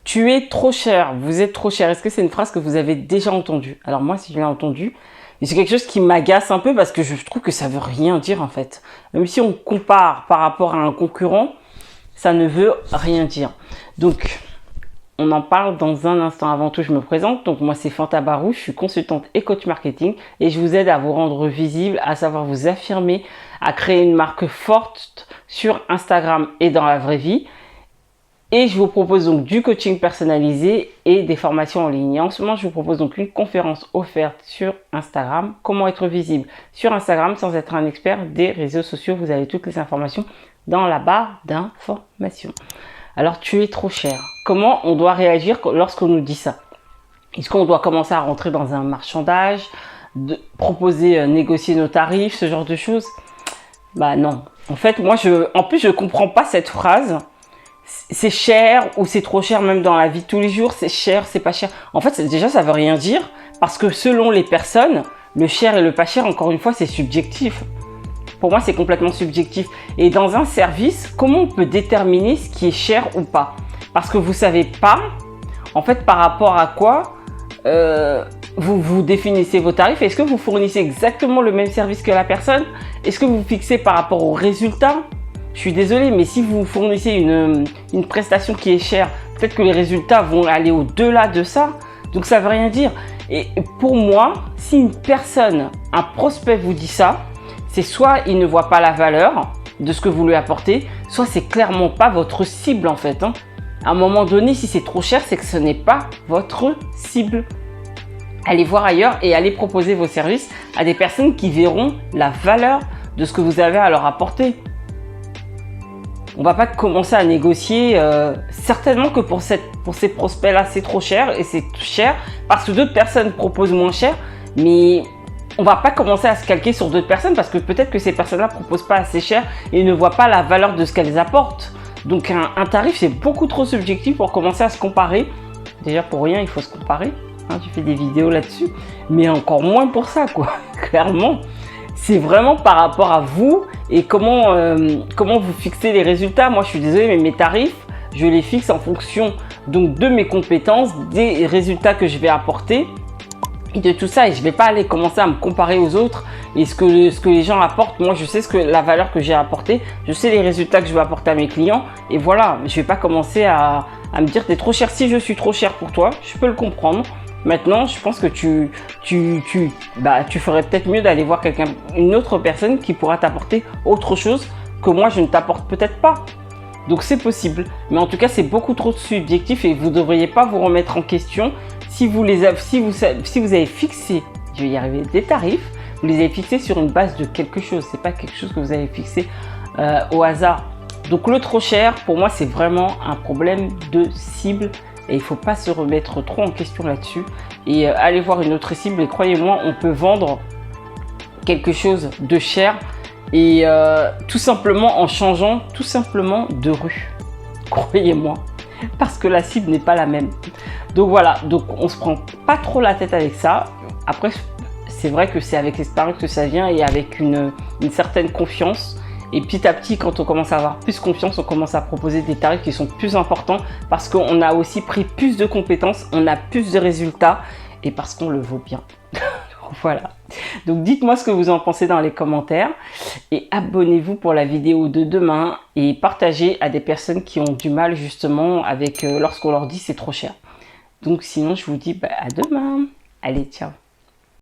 Tu es trop cher, vous êtes trop cher. Est-ce que c'est une phrase que vous avez déjà entendue? Alors moi, si je l'ai entendue, c'est quelque chose qui m'agace un peu parce que je trouve que ça veut rien dire en fait. Même si on compare par rapport à un concurrent, ça ne veut rien dire. Donc, on en parle dans un instant. Avant tout, je me présente. Donc, moi, c'est Fanta Barou. Je suis consultante et coach marketing et je vous aide à vous rendre visible, à savoir vous affirmer, à créer une marque forte sur Instagram et dans la vraie vie. Et je vous propose donc du coaching personnalisé et des formations en ligne. Et en ce moment, je vous propose donc une conférence offerte sur Instagram. Comment être visible sur Instagram sans être un expert des réseaux sociaux. Vous avez toutes les informations dans la barre d'informations. Alors, tu es trop cher. Comment on doit réagir lorsqu'on nous dit ça? Est-ce qu'on doit commencer à rentrer dans un marchandage, proposer, négocier nos tarifs, ce genre de choses? Bah non. En fait, moi, en plus, je comprends pas cette phrase. C'est cher ou c'est trop cher, même dans la vie de tous les jours, c'est cher, c'est pas cher. En fait, déjà, ça veut rien dire parce que selon les personnes, le cher et le pas cher, encore une fois, c'est subjectif. Pour moi, c'est complètement subjectif. Et dans un service, comment on peut déterminer ce qui est cher ou pas? Parce que vous savez pas, en fait, par rapport à quoi vous définissez vos tarifs. Est-ce que vous fournissez exactement le même service que la personne? Est-ce que vous fixez par rapport aux résultats? Je suis désolée, mais si vous fournissez une prestation qui est chère, peut-être que les résultats vont aller au-delà de ça. Donc, ça ne veut rien dire. Et pour moi, si une personne, un prospect vous dit ça, c'est soit il ne voit pas la valeur de ce que vous lui apportez, soit c'est clairement pas votre cible en fait. À un moment donné, si c'est trop cher, c'est que ce n'est pas votre cible. Allez voir ailleurs et allez proposer vos services à des personnes qui verront la valeur de ce que vous avez à leur apporter. On va pas commencer à négocier, certainement que pour ces prospects-là, c'est trop cher et c'est cher parce que d'autres personnes proposent moins cher, mais on va pas commencer à se calquer sur d'autres personnes parce que peut-être que ces personnes-là proposent pas assez cher et ne voient pas la valeur de ce qu'elles apportent. Donc un tarif, c'est beaucoup trop subjectif pour commencer à se comparer. Déjà pour rien, il faut se comparer. Tu fais des vidéos là-dessus, mais encore moins pour ça, quoi. Clairement. C'est vraiment par rapport à vous et comment vous fixez les résultats. Moi, je suis désolée, mais mes tarifs, je les fixe en fonction donc de mes compétences, des résultats que je vais apporter et de tout ça. Et je ne vais pas aller commencer à me comparer aux autres et ce que les gens apportent. Moi, je sais la valeur que j'ai apportée, je sais les résultats que je vais apporter à mes clients. Et voilà, je ne vais pas commencer à me dire t'es trop cher. Si je suis trop cher pour toi, je peux le comprendre. Maintenant, je pense que tu ferais peut-être mieux d'aller voir une autre personne qui pourra t'apporter autre chose que moi je ne t'apporte peut-être pas. Donc c'est possible, mais en tout cas c'est beaucoup trop subjectif et vous ne devriez pas vous remettre en question si vous avez fixé, je vais y arriver, des tarifs, vous les avez fixés sur une base de quelque chose. C'est pas quelque chose que vous avez fixé au hasard. Donc le trop cher, pour moi, c'est vraiment un problème de cible. Et il ne faut pas se remettre trop en question là-dessus et aller voir une autre cible. Et croyez-moi, on peut vendre quelque chose de cher et tout simplement en changeant tout simplement de rue. Croyez-moi, parce que la cible n'est pas la même. Donc voilà, donc on se prend pas trop la tête avec ça. Après, c'est vrai que c'est avec l'expérience que ça vient et avec une certaine confiance. Et petit à petit, quand on commence à avoir plus confiance, on commence à proposer des tarifs qui sont plus importants parce qu'on a aussi pris plus de compétences, on a plus de résultats et parce qu'on le vaut bien. Voilà. Donc dites-moi ce que vous en pensez dans les commentaires et abonnez-vous pour la vidéo de demain et partagez à des personnes qui ont du mal justement avec lorsqu'on leur dit c'est trop cher. Donc sinon, je vous dis à demain. Allez, ciao.